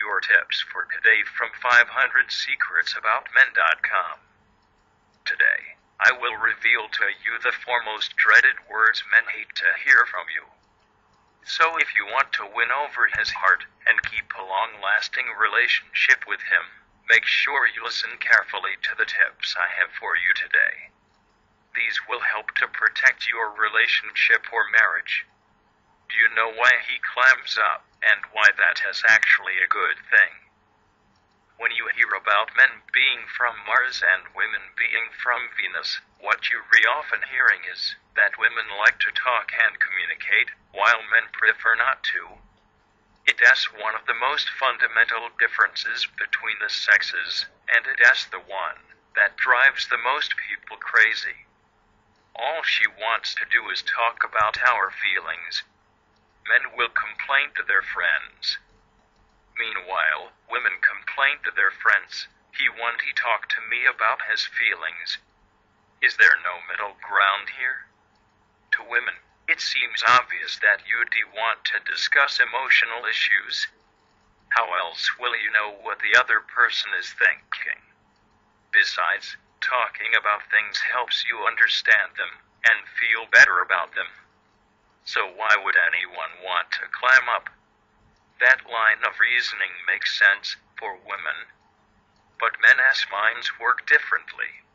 your tips for today from 500secretsaboutmen.com. Today, I will reveal to you the four most dreaded words men hate to hear from you. So if you want to win over his heart and keep a long-lasting relationship with him, make sure you listen carefully to the tips I have for you today. These will help to protect your relationship or marriage. Do you know why he clams up, and why that is actually a good thing? When you hear about men being from Mars and women being from Venus, what you're often hearing is that women like to talk and communicate, while men prefer not to. It is one of the most fundamental differences between the sexes, and it is the one that drives the most people crazy. All she wants to do is talk about our feelings. Men will complain to their friends. Meanwhile, women complain to their friends, he talked to me about his feelings. Is there no middle ground here? To women, it seems obvious that you'd want to discuss emotional issues. How else will you know what the other person is thinking? Besides, talking about things helps you understand them and feel better about them. So why would anyone want to clam up? That line of reasoning makes sense for women. But men's minds work differently.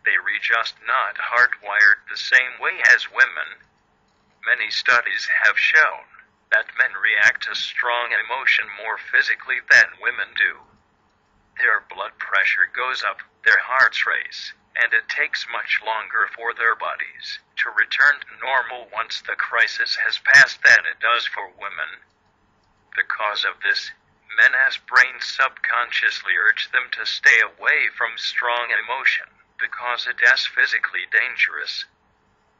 They are just not hardwired the same way as women. Many studies have shown that men react to strong emotion more physically than women do. Their blood pressure goes up, their hearts race, and it takes much longer for their bodies to return to normal once the crisis has passed than it does for women. Because of this, men's brains subconsciously urge them to stay away from strong emotion, because it is physically dangerous.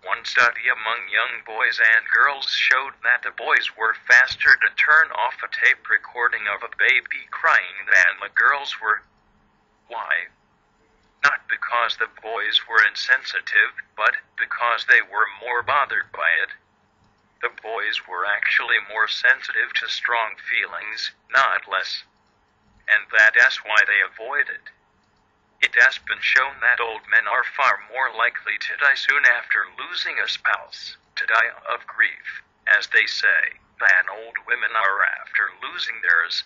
One study among young boys and girls showed that the boys were faster to turn off a tape recording of a baby crying than the girls were. Why? Not because the boys were insensitive, but because they were more bothered by it. The boys were actually more sensitive to strong feelings, not less. And that is why they avoid it. It has been shown that old men are far more likely to die soon after losing a spouse, to die of grief, as they say, than old women are after losing theirs.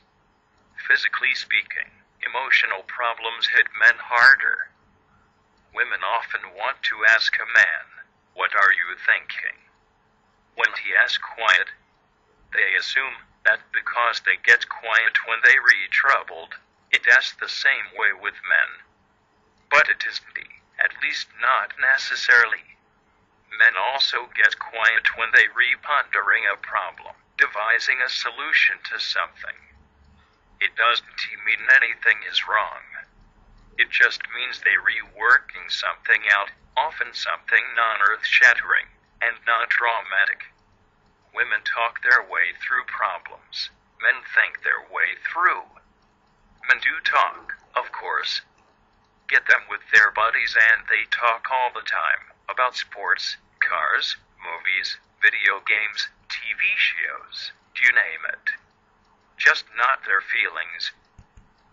Physically speaking, emotional problems hit men harder. Women often want to ask a man, "What are you thinking?" When he is quiet, they assume that because they get quiet when they are troubled, it is the same way with men. But it isn't, at least not necessarily. Men also get quiet when they are pondering a problem, devising a solution to something. It doesn't mean anything is wrong. It just means they are working something out, often something non-earth-shattering and non-traumatic. Women talk their way through problems. Men think their way through. Men do talk, of course. Get them with their buddies and they talk all the time about sports, cars, movies, video games, TV shows, you name it. Just not their feelings.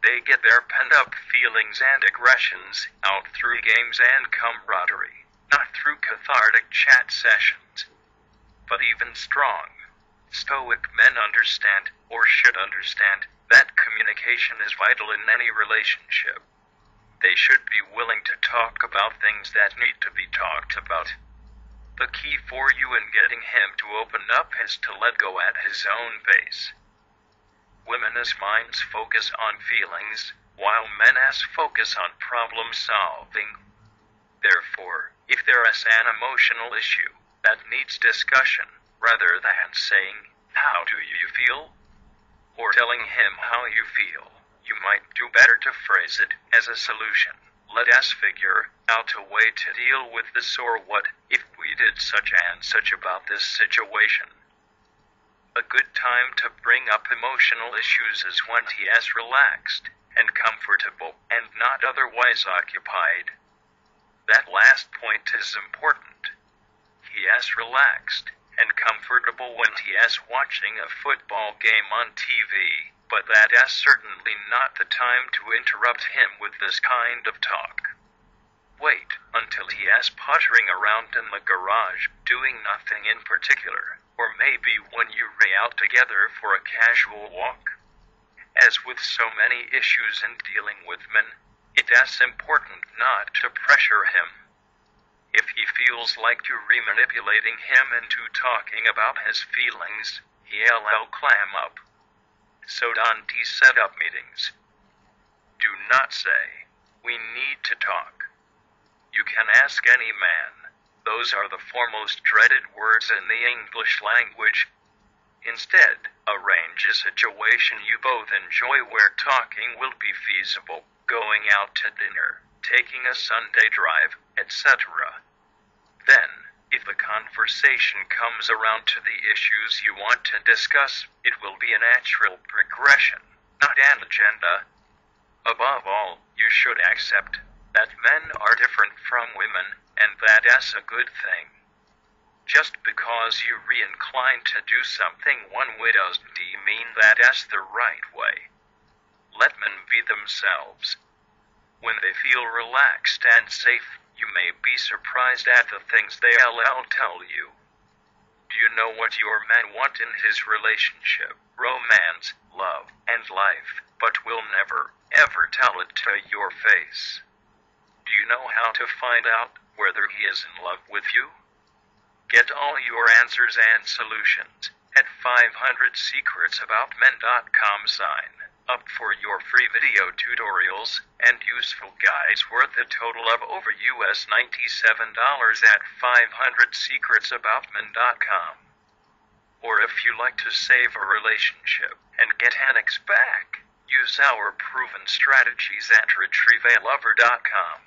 They get their pent-up feelings and aggressions out through games and camaraderie, not through cathartic chat sessions. But even strong, stoic men understand, or should understand, that communication is vital in any relationship. They should be willing to talk about things that need to be talked about. The key for you in getting him to open up is to let go at his own pace. Women's minds focus on feelings, while men's focus on problem solving. Therefore, if there is an emotional issue that needs discussion, rather than saying, "How do you feel?" or telling him how you feel, you might do better to phrase it as a solution. Let us figure out a way to deal with this, or what if we did such and such about this situation. A good time to bring up emotional issues is when he is relaxed and comfortable and not otherwise occupied. That last point is important. He is relaxed and comfortable when he is watching a football game on TV, but that is certainly not the time to interrupt him with this kind of talk. Wait until he is pottering around in the garage, doing nothing in particular, or maybe when you are out together for a casual walk. As with so many issues in dealing with men, it is important not to pressure him. If he feels like you're manipulating him into talking about his feelings, he'll clam up. So don't set up meetings. Do not say, "We need to talk." You can ask any man. Those are the foremost dreaded words in the English language. Instead, arrange a situation you both enjoy where talking will be feasible, going out to dinner, taking a Sunday drive, etc. Then, if the conversation comes around to the issues you want to discuss, it will be a natural progression, not an agenda. Above all, you should accept that men are different from women, and that is a good thing. Just because you're inclined to do something one way doesn't mean that is the right way. Let men be themselves. When they feel relaxed and safe, you may be surprised at the things they'll tell you. Do you know what your man wants in his relationship? Romance, love, and life, but will never, ever tell it to your face. Do you know how to find out whether he is in love with you? Get all your answers and solutions at 500secretsaboutmen.com. Sign up for your free video tutorials and useful guides worth a total of over $97 at 500secretsaboutmen.com. Or if you like to save a relationship and get an ex back, use our proven strategies at retrievealover.com.